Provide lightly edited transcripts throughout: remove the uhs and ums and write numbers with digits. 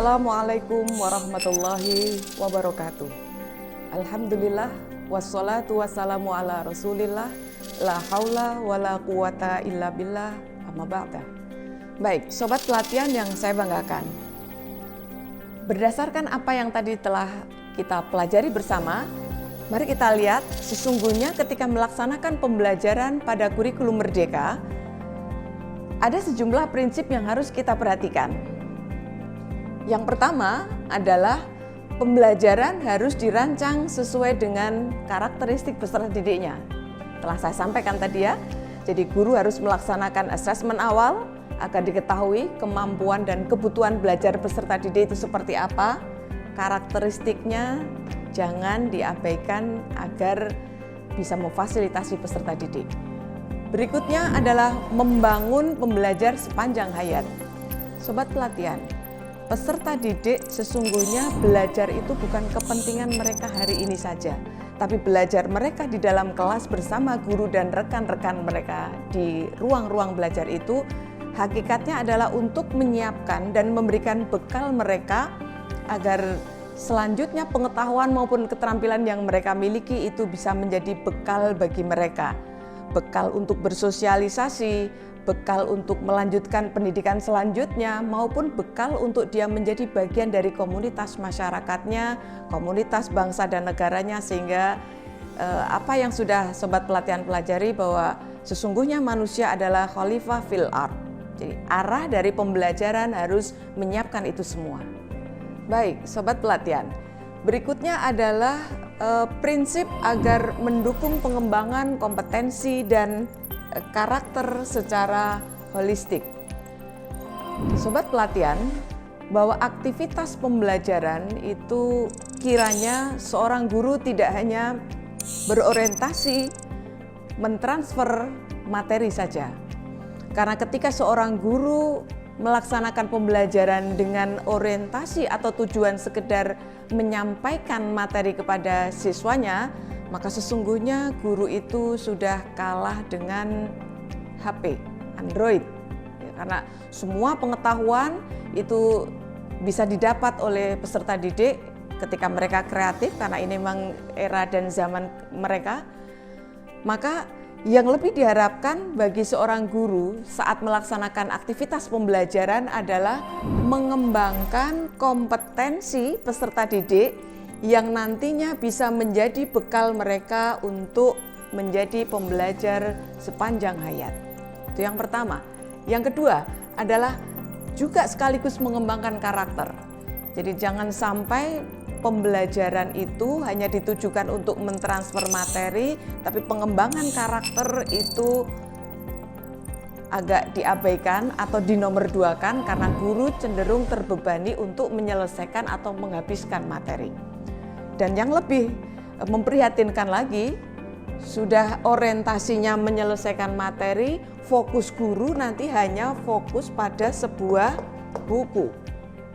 Assalamualaikum warahmatullahi wabarakatuh. Alhamdulillah wassalatu wassalamu ala rasulillah la haula wala quwata illa billah amma ba'da. Baik, sobat pelatihan yang saya banggakan. Berdasarkan apa yang tadi telah kita pelajari bersama, mari kita lihat sesungguhnya ketika melaksanakan pembelajaran pada kurikulum Merdeka, ada sejumlah prinsip yang harus kita perhatikan. Yang pertama adalah pembelajaran harus dirancang sesuai dengan karakteristik peserta didiknya. Telah saya sampaikan tadi ya, jadi guru harus melaksanakan asesmen awal agar diketahui kemampuan dan kebutuhan belajar peserta didik itu seperti apa, karakteristiknya jangan diabaikan agar bisa memfasilitasi peserta didik. Berikutnya adalah membangun pembelajar sepanjang hayat. Sobat pelatihan, peserta didik sesungguhnya belajar itu bukan kepentingan mereka hari ini saja, tapi belajar mereka di dalam kelas bersama guru dan rekan-rekan mereka di ruang-ruang belajar itu hakikatnya adalah untuk menyiapkan dan memberikan bekal mereka agar selanjutnya pengetahuan maupun keterampilan yang mereka miliki itu bisa menjadi bekal bagi mereka. Bekal untuk bersosialisasi, bekal untuk melanjutkan pendidikan selanjutnya, maupun bekal untuk dia menjadi bagian dari komunitas masyarakatnya, komunitas bangsa dan negaranya, sehingga apa yang sudah sobat pelatihan pelajari bahwa sesungguhnya manusia adalah khalifah fil ard. Jadi arah dari pembelajaran harus menyiapkan itu semua. Baik, sobat pelatihan. Berikutnya adalah prinsip agar mendukung pengembangan kompetensi dan karakter secara holistik. Sobat pelatihan, bahwa aktivitas pembelajaran itu kiranya seorang guru tidak hanya berorientasi mentransfer materi saja. Karena ketika seorang guru melaksanakan pembelajaran dengan orientasi atau tujuan sekedar menyampaikan materi kepada siswanya, maka sesungguhnya guru itu sudah kalah dengan HP, Android. Ya, karena semua pengetahuan itu bisa didapat oleh peserta didik ketika mereka kreatif, karena ini memang era dan zaman mereka. Maka yang lebih diharapkan bagi seorang guru saat melaksanakan aktivitas pembelajaran adalah mengembangkan kompetensi peserta didik yang nantinya bisa menjadi bekal mereka untuk menjadi pembelajar sepanjang hayat. Itu yang pertama. Yang kedua adalah juga sekaligus mengembangkan karakter. Jadi jangan sampai pembelajaran itu hanya ditujukan untuk mentransfer materi, tapi pengembangan karakter itu agak diabaikan atau dinomorduakan karena guru cenderung terbebani untuk menyelesaikan atau menghabiskan materi. Dan yang lebih memprihatinkan lagi, sudah orientasinya menyelesaikan materi, fokus guru nanti hanya fokus pada sebuah buku.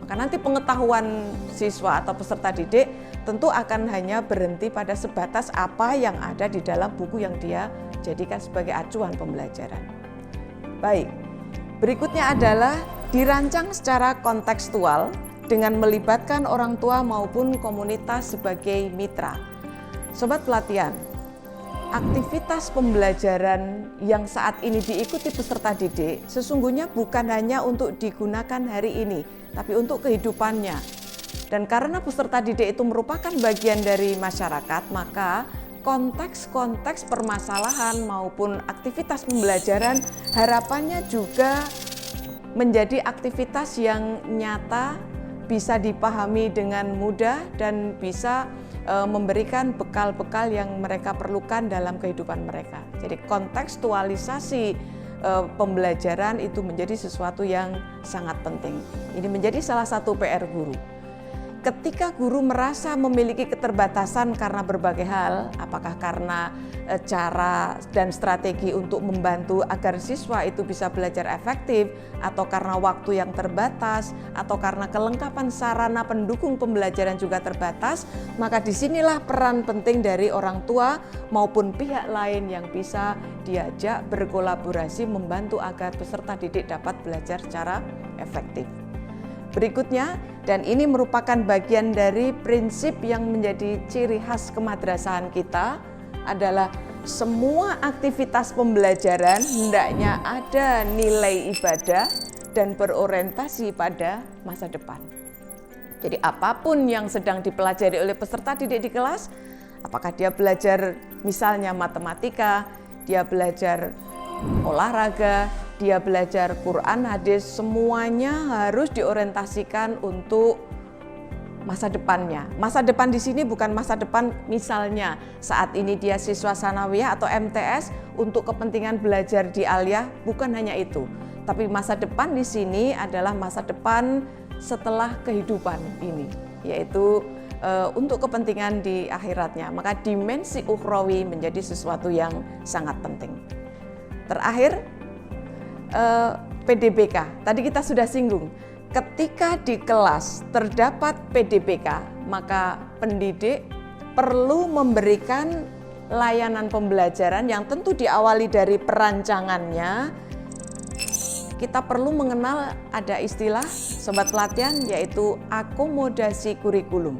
Maka nanti pengetahuan siswa atau peserta didik tentu akan hanya berhenti pada sebatas apa yang ada di dalam buku yang dia jadikan sebagai acuan pembelajaran. Baik, berikutnya adalah dirancang secara kontekstual dengan melibatkan orang tua maupun komunitas sebagai mitra. Sobat pelatihan, aktivitas pembelajaran yang saat ini diikuti peserta didik sesungguhnya bukan hanya untuk digunakan hari ini, tapi untuk kehidupannya. Dan karena peserta didik itu merupakan bagian dari masyarakat, maka konteks-konteks permasalahan maupun aktivitas pembelajaran harapannya juga menjadi aktivitas yang nyata, bisa dipahami dengan mudah dan bisa memberikan bekal-bekal yang mereka perlukan dalam kehidupan mereka. Jadi kontekstualisasi pembelajaran itu menjadi sesuatu yang sangat penting. Ini menjadi salah satu PR guru. Ketika guru merasa memiliki keterbatasan karena berbagai hal, apakah karena cara dan strategi untuk membantu agar siswa itu bisa belajar efektif, atau karena waktu yang terbatas, atau karena kelengkapan sarana pendukung pembelajaran juga terbatas, maka disinilah peran penting dari orang tua maupun pihak lain yang bisa diajak berkolaborasi membantu agar peserta didik dapat belajar secara efektif. berikutnya, dan ini merupakan bagian dari prinsip yang menjadi ciri khas kemadrasahan kita, adalah semua aktivitas pembelajaran hendaknya ada nilai ibadah dan berorientasi pada masa depan. Jadi apapun yang sedang dipelajari oleh peserta didik di kelas, apakah dia belajar misalnya matematika, dia belajar olahraga, dia belajar Quran, hadis, semuanya harus diorientasikan untuk masa depannya. Masa depan di sini bukan masa depan misalnya saat ini dia siswa sanawiyah atau MTS untuk kepentingan belajar di Aliyah, bukan hanya itu. Tapi masa depan di sini adalah masa depan setelah kehidupan ini, yaitu untuk kepentingan di akhiratnya. Maka dimensi ukhrawi menjadi sesuatu yang sangat penting. Terakhir, PDBK. Tadi kita sudah singgung. Ketika di kelas terdapat PDBK, maka pendidik perlu memberikan layanan pembelajaran yang tentu diawali dari perancangannya. Kita perlu mengenal ada istilah sobat pelatihan, yaitu akomodasi kurikulum.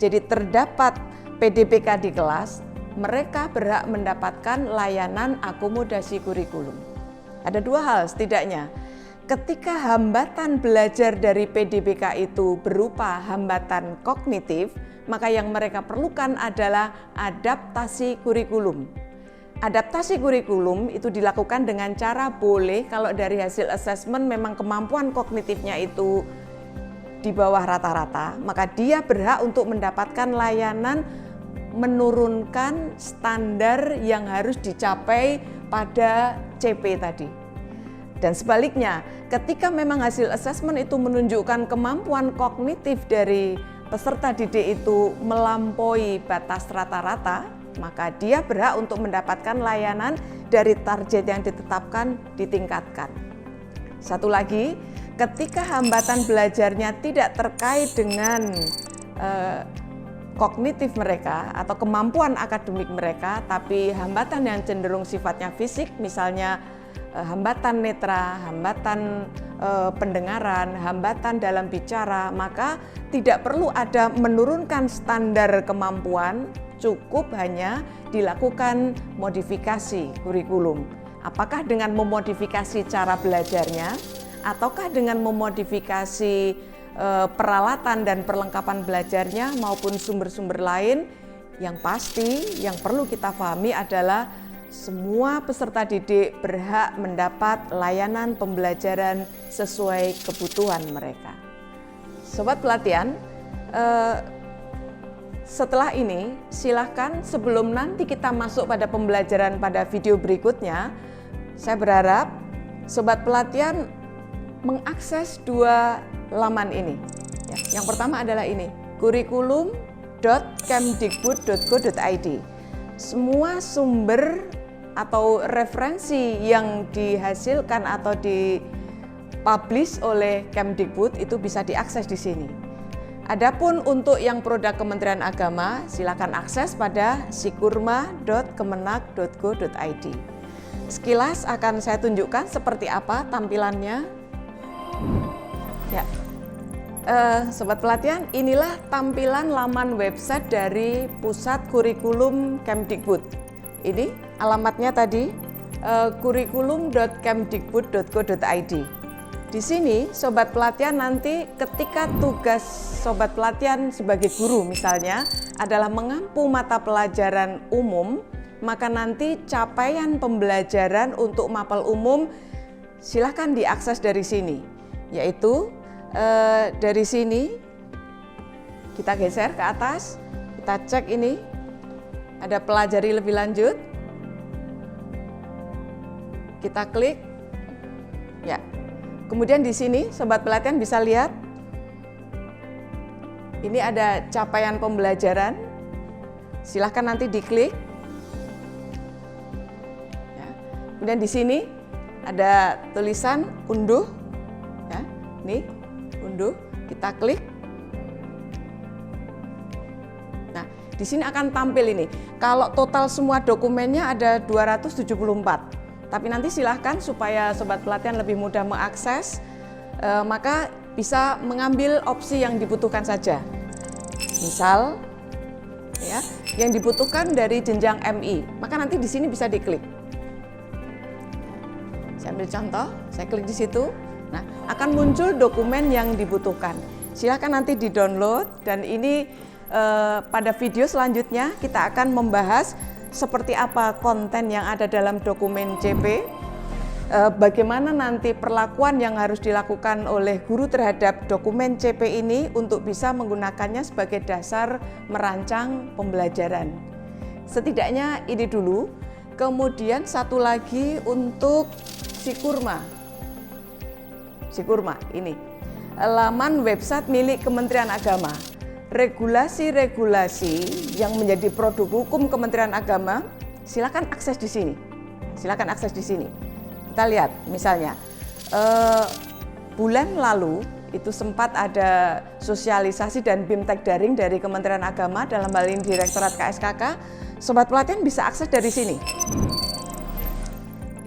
Jadi terdapat PDBK di kelas, mereka berhak mendapatkan layanan akomodasi kurikulum. Ada dua hal setidaknya. Ketika hambatan belajar dari PDBK itu berupa hambatan kognitif, maka yang mereka perlukan adalah adaptasi kurikulum. Adaptasi kurikulum itu dilakukan dengan cara boleh kalau dari hasil asesmen memang kemampuan kognitifnya itu di bawah rata-rata, maka dia berhak untuk mendapatkan layanan menurunkan standar yang harus dicapai pada CP tadi. Dan sebaliknya, ketika memang hasil asesmen itu menunjukkan kemampuan kognitif dari peserta didik itu melampaui batas rata-rata, maka dia berhak untuk mendapatkan layanan dari target yang ditetapkan ditingkatkan. Satu lagi, ketika hambatan belajarnya tidak terkait dengan kognitif mereka atau kemampuan akademik mereka, tapi hambatan yang cenderung sifatnya fisik, misalnya hambatan netra, hambatan pendengaran, hambatan dalam bicara, maka tidak perlu ada menurunkan standar kemampuan, cukup hanya dilakukan modifikasi kurikulum. Apakah dengan memodifikasi cara belajarnya, ataukah dengan memodifikasi peralatan dan perlengkapan belajarnya maupun sumber-sumber lain. Yang pasti yang perlu kita pahami adalah semua peserta didik berhak mendapat layanan pembelajaran sesuai kebutuhan mereka. Sobat pelatihan, setelah ini silahkan sebelum nanti kita masuk pada pembelajaran pada video berikutnya, saya berharap sobat pelatihan mengakses dua laman ini. Yang pertama adalah ini, kurikulum.kemdikbud.go.id. Semua sumber atau referensi yang dihasilkan atau dipublish oleh Kemdikbud itu bisa diakses di sini. Adapun untuk yang produk Kementerian Agama, silakan akses pada sikurma.kemenak.go.id. Sekilas akan saya tunjukkan seperti apa tampilannya. Ya, sobat pelatihan, inilah tampilan laman website dari Pusat Kurikulum Kemdikbud. Ini alamatnya tadi, kurikulum.kemdikbud.go.id. Di sini sobat pelatihan nanti ketika tugas sobat pelatihan sebagai guru misalnya adalah mengampu mata pelajaran umum, maka nanti capaian pembelajaran untuk mapel umum silahkan diakses dari sini, yaitu dari sini kita geser ke atas, kita cek ini ada pelajari lebih lanjut, kita klik, ya. Kemudian di sini sobat pelatihan bisa lihat ini ada capaian pembelajaran. Silahkan nanti diklik. Ya. Kemudian di sini ada tulisan unduh. Ya. Nih, unduh. Kita klik. Nah, di sini akan tampil ini. Kalau total semua dokumennya ada 274. Tapi nanti silahkan supaya sobat pelatihan lebih mudah mengakses, maka bisa mengambil opsi yang dibutuhkan saja. Misal, ya, yang dibutuhkan dari jenjang MI, maka nanti di sini bisa diklik. Saya ambil contoh, saya klik di situ. Nah, akan muncul dokumen yang dibutuhkan. Silakan nanti di-download, dan ini pada video selanjutnya kita akan membahas seperti apa konten yang ada dalam dokumen CP, bagaimana nanti perlakuan yang harus dilakukan oleh guru terhadap dokumen CP ini untuk bisa menggunakannya sebagai dasar merancang pembelajaran. Setidaknya ini dulu. Kemudian satu lagi untuk Sikurma. Sikurma ini laman website milik Kementerian Agama. Regulasi-regulasi yang menjadi produk hukum Kementerian Agama, silakan akses di sini. Silakan akses di sini. Kita lihat misalnya bulan lalu itu sempat ada sosialisasi dan BIMTEK daring dari Kementerian Agama, dalam hal ini Direktorat KSKK. Sobat pelatihan bisa akses dari sini.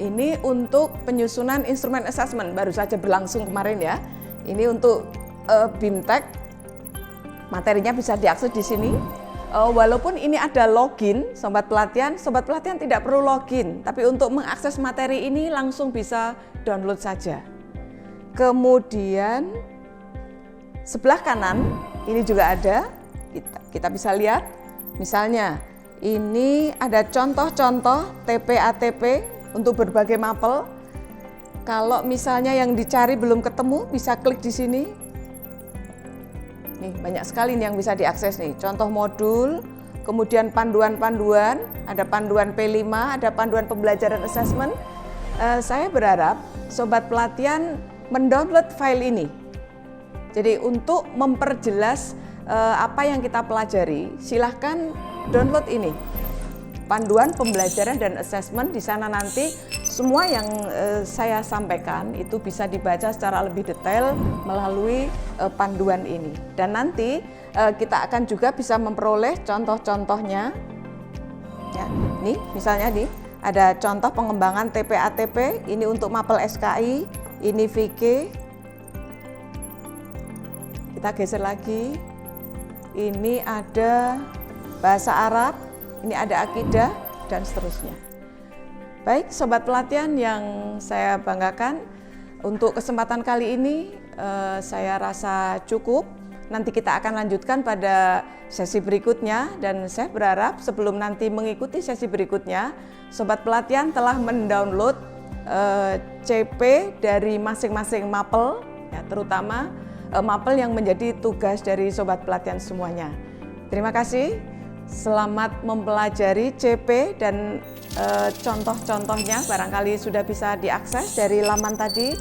Ini untuk penyusunan instrumen assessment, baru saja berlangsung kemarin ya. Ini untuk BIMTEK, materinya bisa diakses di sini. Walaupun ini ada login, sobat pelatihan tidak perlu login, tapi untuk mengakses materi ini langsung bisa download saja. Kemudian sebelah kanan ini juga ada, kita bisa lihat, misalnya ini ada contoh-contoh TP-ATP untuk berbagai mapel. Kalau misalnya yang dicari belum ketemu, bisa klik di sini. Nih, banyak sekali nih yang bisa diakses nih. Contoh modul, kemudian panduan-panduan, ada panduan P5, ada panduan pembelajaran assessment. Saya berharap sobat pelatihan mendownload file ini. Jadi untuk memperjelas apa yang kita pelajari, silahkan download ini. Panduan pembelajaran dan assessment, di sana nanti semua yang saya sampaikan itu bisa dibaca secara lebih detail melalui panduan ini. Dan nanti kita akan juga bisa memperoleh contoh-contohnya. Ya, nih misalnya nih ada contoh pengembangan TP-ATP, ini untuk mapel SKI, ini VK. Kita geser lagi. Ini ada bahasa Arab, ini ada akidah, dan seterusnya. Baik, sobat pelatihan yang saya banggakan, untuk kesempatan kali ini saya rasa cukup. Nanti kita akan lanjutkan pada sesi berikutnya, dan saya berharap sebelum nanti mengikuti sesi berikutnya, sobat pelatihan telah mendownload CP dari masing-masing mapel, ya, terutama mapel yang menjadi tugas dari sobat pelatihan semuanya. Terima kasih. Selamat mempelajari CP, dan contoh-contohnya barangkali sudah bisa diakses dari laman tadi.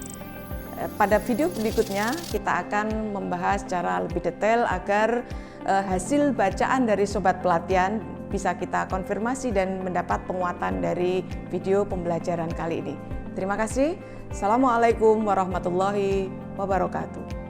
Pada video berikutnya kita akan membahas secara lebih detail agar hasil bacaan dari sobat pelatihan bisa kita konfirmasi dan mendapat penguatan dari video pembelajaran kali ini. Terima kasih. Assalamualaikum warahmatullahi wabarakatuh.